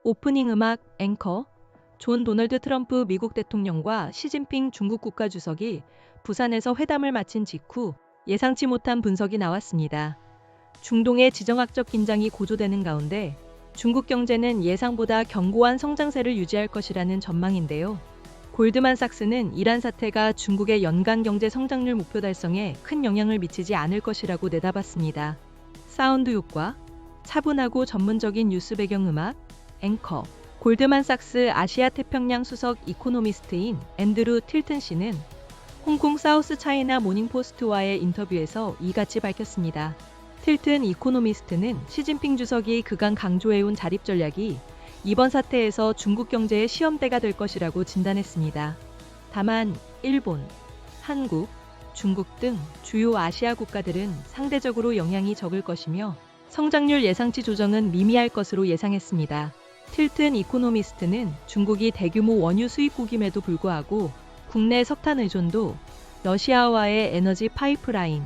오프닝 음악 앵커 존 도널드 트럼프 미국 대통령과 시진핑 중국 국가주석이 부산에서 회담을 마친 직후 예상치 못한 분석이 나왔습니다. 중동의 지정학적 긴장이 고조되는 가운데 중국 경제는 예상보다 견고한 성장세를 유지할 것이라는 전망인데요. 골드만삭스는 이란 사태가 중국의 연간 경제 성장률 목표 달성에 큰 영향을 미치지 않을 것이라고 내다봤습니다. 사운드 효과, 차분하고 전문적인 뉴스 배경음악, 앵커, 골드만삭스 아시아 태평양 수석 이코노미스트인 앤드루 틸튼 씨는 홍콩 사우스 차이나 모닝포스트와의 인터뷰에서 이같이 밝혔습니다. 틸튼 이코노미스트는 시진핑 주석이 그간 강조해온 자립 전략이 이번 사태에서 중국 경제의 시험대가 될 것이라고 진단했습니다. 다만 일본, 한국, 중국 등 주요 아시아 국가들은 상대적으로 영향이 적을 것이며 성장률 예상치 조정은 미미할 것으로 예상했습니다. 틸튼 이코노미스트는 중국이 대규모 원유 수입국임에도 불구하고 국내 석탄 의존도, 러시아와의 에너지 파이프라인,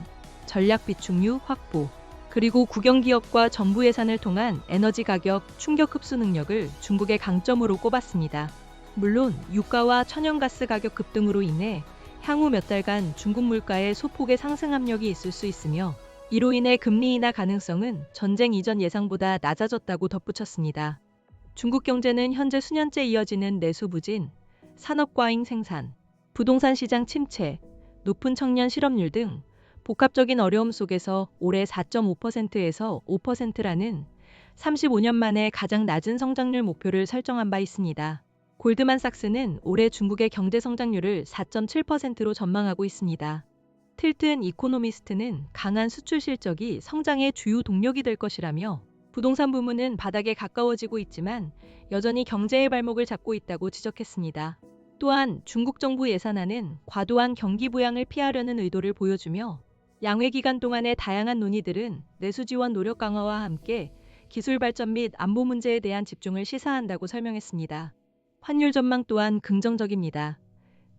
전략 비축유 확보, 그리고 국영기업과 정부 예산을 통한 에너지 가격 충격 흡수 능력을 중국의 강점으로 꼽았습니다. 물론 유가와 천연가스 가격 급등으로 인해 향후 몇 달간 중국 물가의 소폭의 상승 압력이 있을 수 있으며 이로 인해 금리 인하 가능성은 전쟁 이전 예상보다 낮아졌다고 덧붙였습니다. 중국 경제는 현재 수년째 이어지는 내수 부진, 산업과잉 생산, 부동산 시장 침체, 높은 청년 실업률 등 복합적인 어려움 속에서 올해 4.5%에서 5%라는 35년 만에 가장 낮은 성장률 목표를 설정한 바 있습니다. 골드만삭스는 올해 중국의 경제 성장률을 4.7%로 전망하고 있습니다. 틸튼 이코노미스트는 강한 수출 실적이 성장의 주요 동력이 될 것이라며 부동산 부문은 바닥에 가까워지고 있지만 여전히 경제의 발목을 잡고 있다고 지적했습니다. 또한 중국 정부 예산안은 과도한 경기 부양을 피하려는 의도를 보여주며 양회 기간 동안의 다양한 논의들은 내수 지원 노력 강화와 함께 기술 발전 및 안보 문제에 대한 집중을 시사한다고 설명했습니다. 환율 전망 또한 긍정적입니다.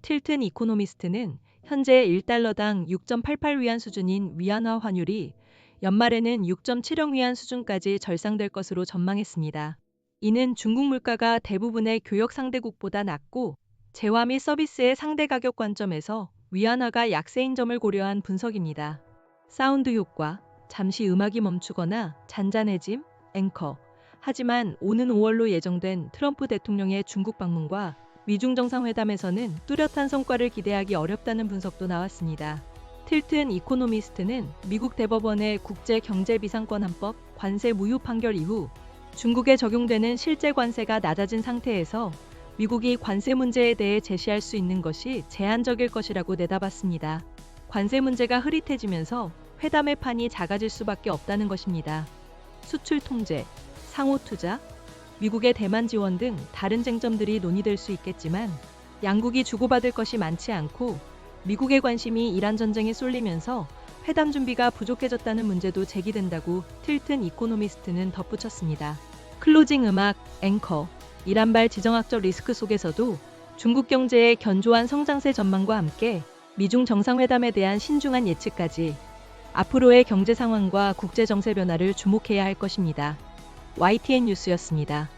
틸튼 이코노미스트는 현재 1달러당 6.88위안 수준인 위안화 환율이 연말에는 6.70위안 수준까지 절상될 것으로 전망했습니다. 이는 중국 물가가 대부분의 교역 상대국보다 낮고 재화 및 서비스의 상대 가격 관점에서 위안화가 약세인 점을 고려한 분석입니다. 사운드 효과, 잠시 음악이 멈추거나 잔잔해짐, 앵커. 하지만 오는 5월로 예정된 트럼프 대통령의 중국 방문과 미중 정상회담에서는 뚜렷한 성과를 기대하기 어렵다는 분석도 나왔습니다. 틸튼 이코노미스트는 미국 대법원의 국제경제비상권 관세 무효 판결 이후 중국에 적용되는 실제 관세가 낮아진 상태에서 미국이 관세 문제에 대해 제시할 수 있는 것이 제한적일 것이라고 내다봤습니다. 관세 문제가 흐릿해지면서 회담의 판이 작아질 수밖에 없다는 것입니다. 수출 통제, 상호 투자, 미국의 대만 지원 등 다른 쟁점들이 논의될 수 있겠지만 양국이 주고받을 것이 많지 않고 미국의 관심이 이란 전쟁에 쏠리면서 회담 준비가 부족해졌다는 문제도 제기된다고 틸튼 이코노미스트는 덧붙였습니다. 클로징 음악 앵커, 이란발 지정학적 리스크 속에서도 중국 경제의 견조한 성장세 전망과 함께 미중 정상회담에 대한 신중한 예측까지 앞으로의 경제 상황과 국제 정세 변화를 주목해야 할 것입니다. YTN 뉴스였습니다.